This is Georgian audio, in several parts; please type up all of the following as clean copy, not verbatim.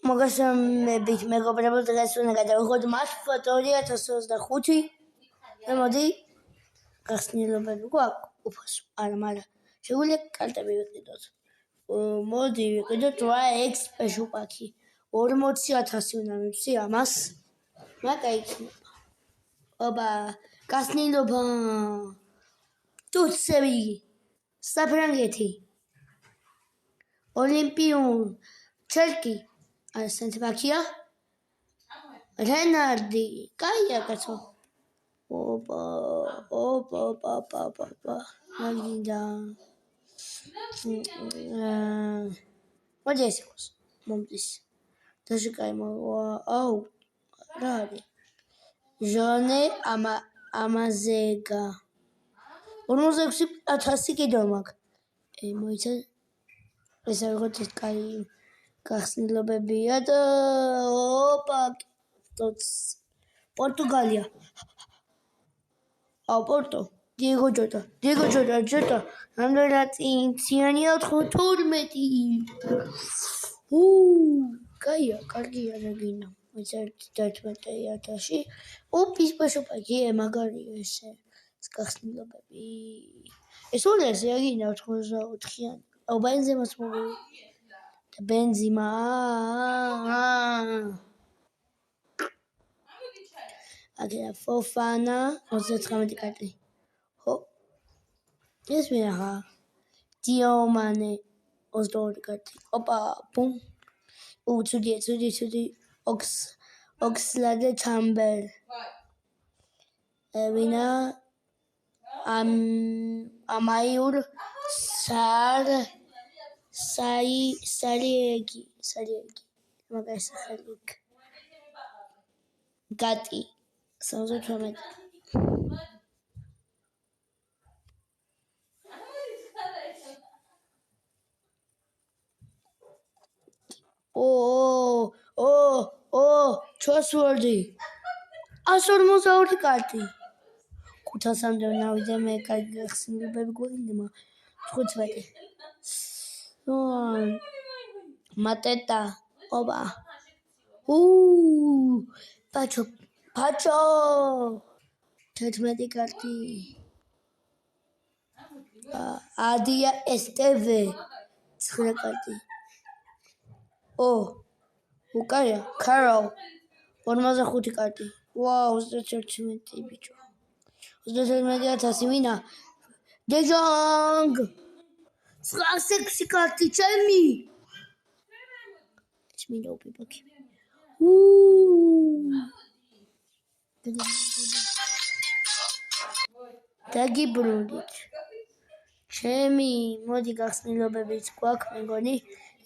მოგესალმებით მეგობრებო, დღეს უნდა გადავიხოთ მათ ფოტო 2025 და მოდი გახსნილობები გვაქვს უფასო არა მაგრამ შეგვიძლია კარტები ვიყიდოთ. მოდი ვიყიდოთ რა ექსპეშუ პაკი 40,000 უნდა მივცი ამას მაგაიქნება. ობა გახსნილობა ტუცები საფრანგეთი ოლიმპიურ ჩელკი სენტბაქია რენარდი კაია კაცო ოპა მაგინდა მოდი ეს იყოს მომდის დაში კაი აუ რა არის ჟონე ამაზეგა 46,000 კიდევ მაქვს მოიცა ეს აღოთ ეს კაი გახსნილობებია და ოპა პორტუგალია პორტო დიეგო ჯოტა რამდენად წინიანია 12 კაია კარგია რეგინა მოიცა 11,000 ოპის პაშოპაკი მაგარია ესე გახსნილობები ეს უძეს რეგინა 84-იანი აუ ბენზიმას მოვიდა ბენზიმა აგერა ფოფანა 39 კარტი ხო ეს მერა დიომანე 22 კარტი ოპა ბუმ ცუდი ოქსლადე ჩამბერ ვინა ამაიურ სარიეგი მაგას ხალიქ გატი 78 ჩოსვორდი 142 კარტი 500-მდე ნავიდე მე კარგი გახსნილობები გვინდა 15 მატეტა ობა პაჩო 11 კარტი ადია ესტევე 9 კარტი უკაია კაროლ 45 კარტი ვაუ 31 ბიჭო 31,000 ვინა დეჟანგ 6 კარტი ჩემი მინდა უპიპაკი დაგიბრუნდით ჩემი მოდი გახსნილობებიც გვაქვს მეგონი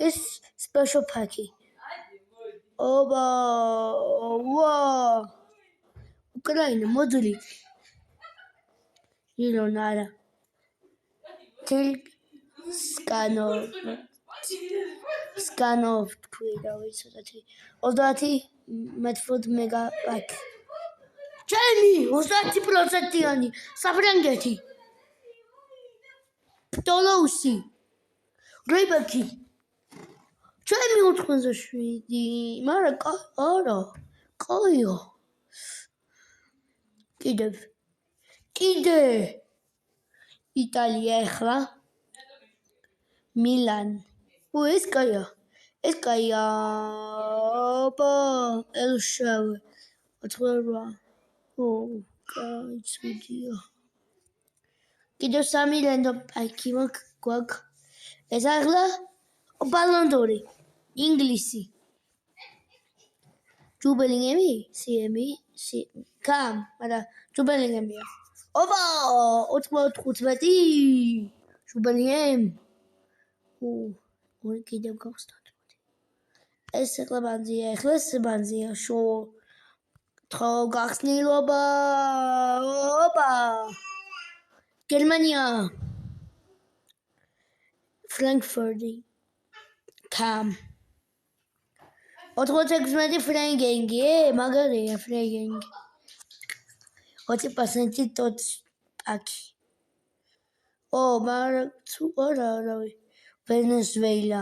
ეს სპეშალ პაკი ობა უკრაინა მოდული ილონარა სკანოვ თქვი და ვიცოდათი 30 მეგაპაკი ჩემი 30%-იანი საფრანგეთი პტოლოუსი რებაკი ჩემი 87 მაგრამ არა კაია კიდე იტალია ახლა მილან ეს კაია ოპა ელშავე 88 კაი ცუდია კიდევ 3 ლენდო პაკი გვაქვს ეს ახლა ბალონდორი ინგლისი ჯუბელინგემი სიემი კამ არა ჯუბელინგემია ოპა 95 ჯუბელინგემ ორი კიდევ გავსტოთ ეს ახლა ბანზია შო თო გახსნილობა ოპა გერმანია ფრანკფურტი კამ 86 ფრანგენგი მაგარია ფრანგენგი 20% ტოც პაკი მაგრამ თუ არავი ვენესუელა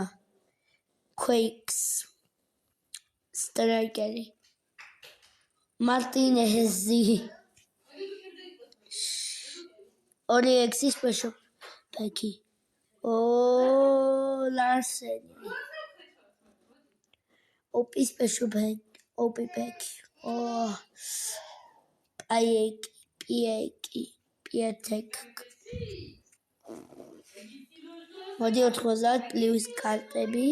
Quakes Strikeri Martinezzi Orieksi special Becky Larseni Opi special Opi Becky Pietek მოდი 90 პლუს კარტები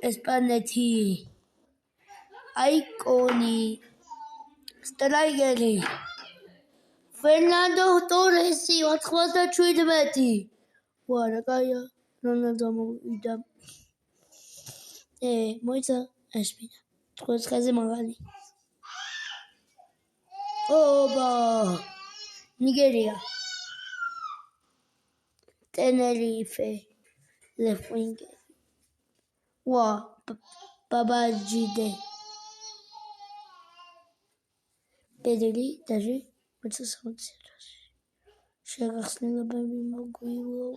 ესპანეთი აიკონი სტრაიგერი ფერნანდო ტორესი 97 ვარა კაია რონალდო მოვიდა მოიცა ესპინა თხოცხაზე მაღალი ნიგერია ტენერიფე ლეფვინგე ბაბაჯიდე პედელი დაჟე 60 შეგახსნილებები მოგვივლო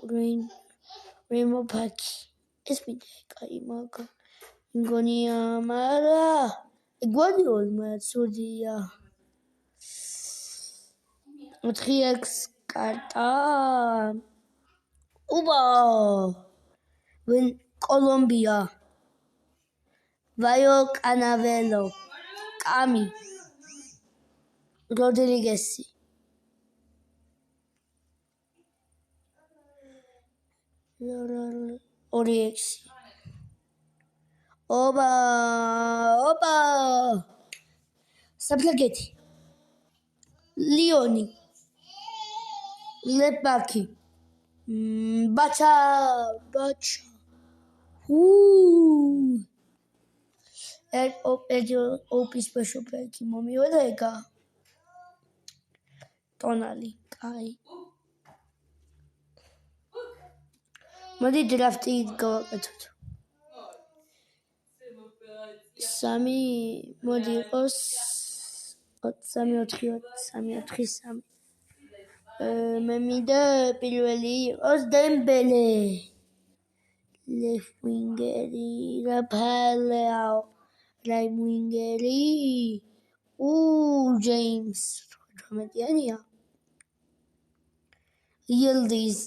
რეინბო პაკი ეს ვიდეო კაი მაგა მგონია მარა გვადიოლმა ცუდია 4x კარტა კოლომბია ვაიო კანაველო კამი როდრიგესი ორიექსი საფრანგეთი ლიონი ლეპაკი ბაჩა ოპის ბაშოპეკი მომიოდაიგა ტონალი კაი მოდი დრაფტი გავაკეთოთ სამი მოდი იყოს 3-4-3 მე მინდა პირველი იყოს დემბელე ლეფვინგერი რაფაელაო რაიმვინგერი ჯეიმს 18-იანია ილდის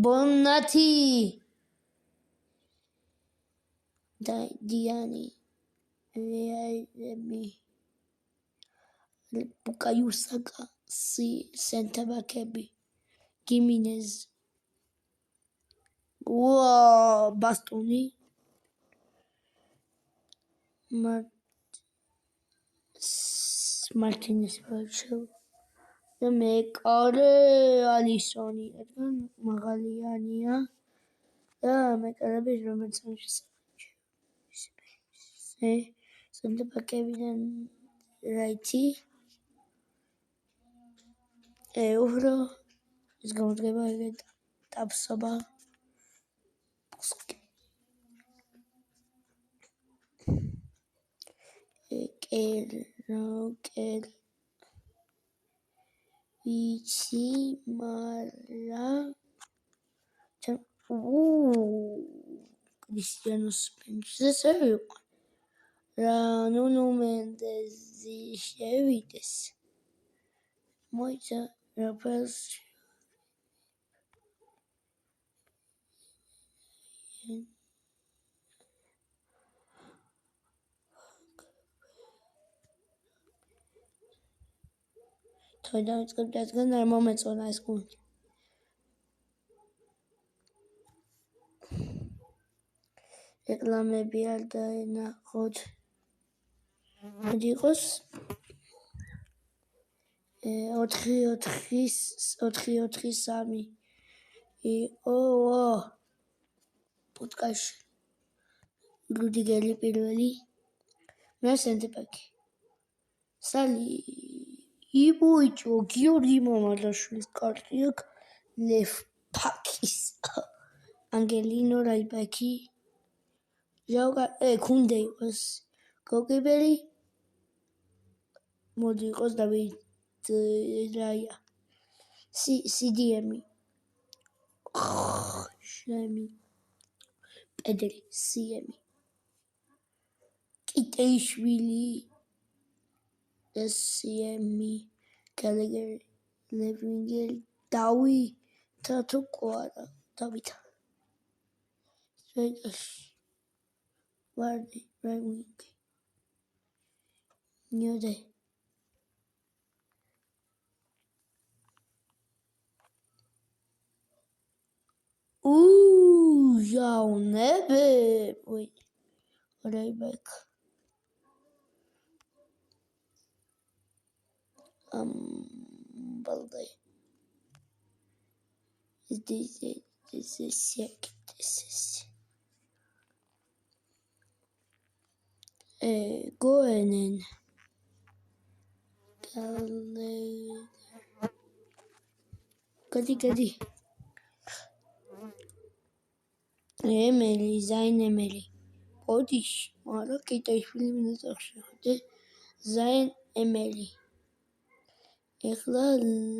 ბონატი დიანი რეალები ბუკაიუსაკა სენტაბაკები გიმინეზ ბასტონი მარტინეს ვაჩო და მეკარე ალისონი ერთგან მაღალიანია და მეკარები რომელიც სენტაბაკებიდან რაითი ეურო ეს გამოდგება ეგეთ ტაფსობა კერ იცი მარა კრისტიანოს პენჩზე იყო რა ნუნუ მენდეზი შევიდეს მოიცა რაფელს თოიდან წკებდასგან არ მომეწონა ეს გუნდი რეკლამები არ დაენახოთ მოდი იყოს 4-4-3 პოდკასტ რუდიგერი პირველი მე სენტებაკი სალი იბუიჭო გიორგი მომარაშვილის კარტი აქვს ლეფპაკის ანგელინო რაიბაკი ჟაუკა ქუნდე იყოს გოგიბერი მოდი იყოს დავით რაია CDM შემი პედრი სიემი კიტეიშვილი სიემი გალეგერი ლევინგელი დავითა თუ კვარა დავითა სვეგაში ვარდი რევინგი ნიოდე ჟაუნებე რეიბეკ balde this is sick this is goenen gadi emeli zayn emeli odish mara kitaishvili minazakhshade zayn emeli ეხლა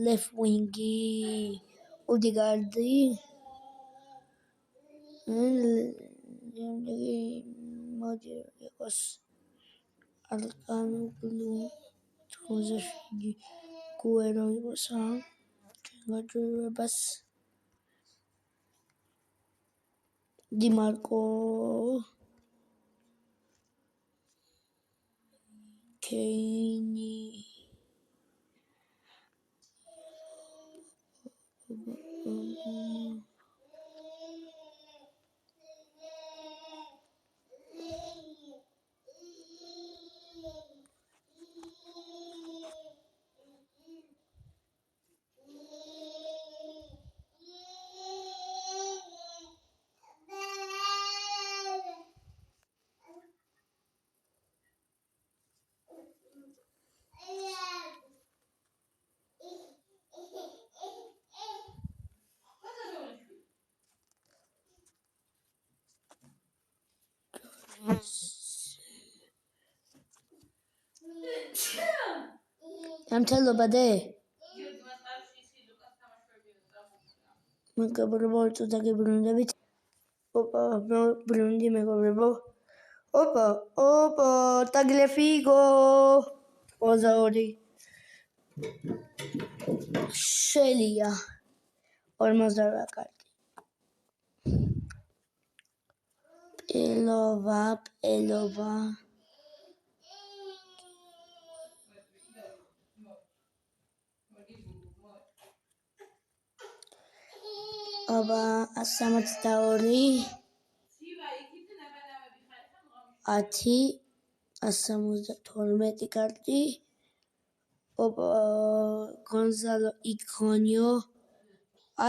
left wing-ი ოდიგარდი მოდი იყოს ალკანოგლუ თქოზაშვილი გუერო იყოს გაჯერებას დიმარკო კეინი ამთელობა დე მეგობრებო წუძაგებრუნდებით ოპა ბრუნდი მეგობრებო ოპა ტაგლეფიგო ოზაური შელია 48 კარტი პელოვა აბა 162 172 კარტი ოპა გონზალო იკონიო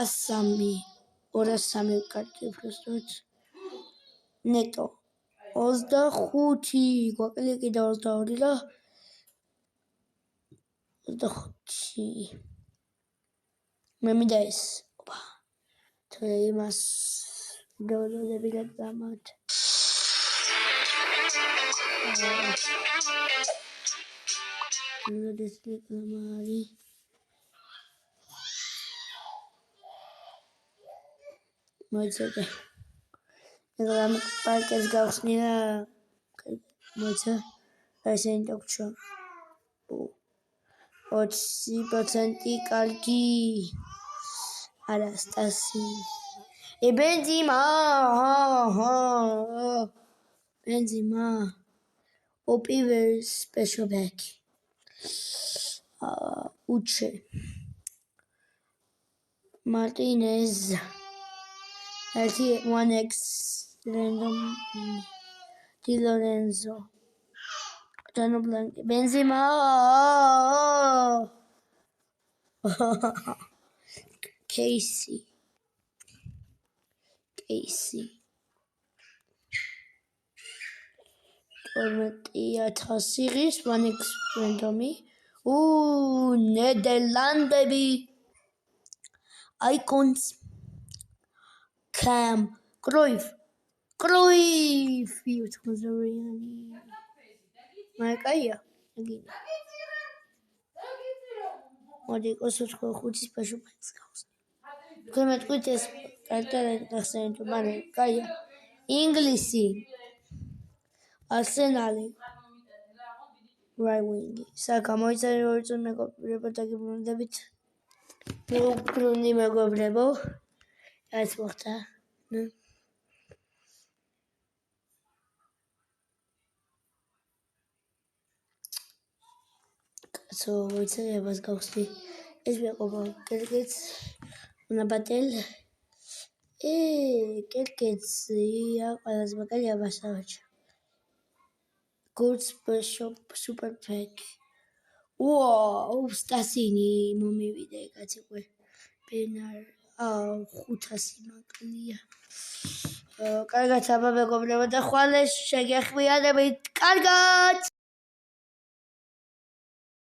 203 კარტი უბრალოდ ნეტო 25 გვაკლია კიდევ 22 და 25 მე მინდა ეს ოპა თორე იმას დაულოდები გადამათ ეს რეკლამარი მოიცადე ეგრამ პარკეს გავხსნია მოიცა ესენი დოქჩო 20% კარგი არასტასი ბენზიმა ოპივერ special back უჩე მარტინეზ 1x random Di Lorenzo Dano Blanc Benzema Casey 1000 1x randomi Nederlandები Icons Cam Cruyff უთხმზრიანი მაიკაია მოდი იყოს 85 special packs გავს თქვენ მეტყვით ეს კატალონია გახსენეთ მანე კაია ინგლისი არსენალი რაივინგი საკა მოიცადე ორი წუთი მეგობრებო დაგიბრუნდებით მოგბრუნდი მეგობრებო რაც მოხდა კაცო მოიცადებას გავხსნი ეს მეყობა კერკეც უნაბატელ კერკეცია ყველაზე მაგარია ვასავაჩა Goods Shop Super Pack. Wow, სტასინი მომივიდე კაცი ყვე. ბენარ 500 მაკლია. კარგად აბა მეგობრებო და ხვალე შეგეხმიანებით. კარგად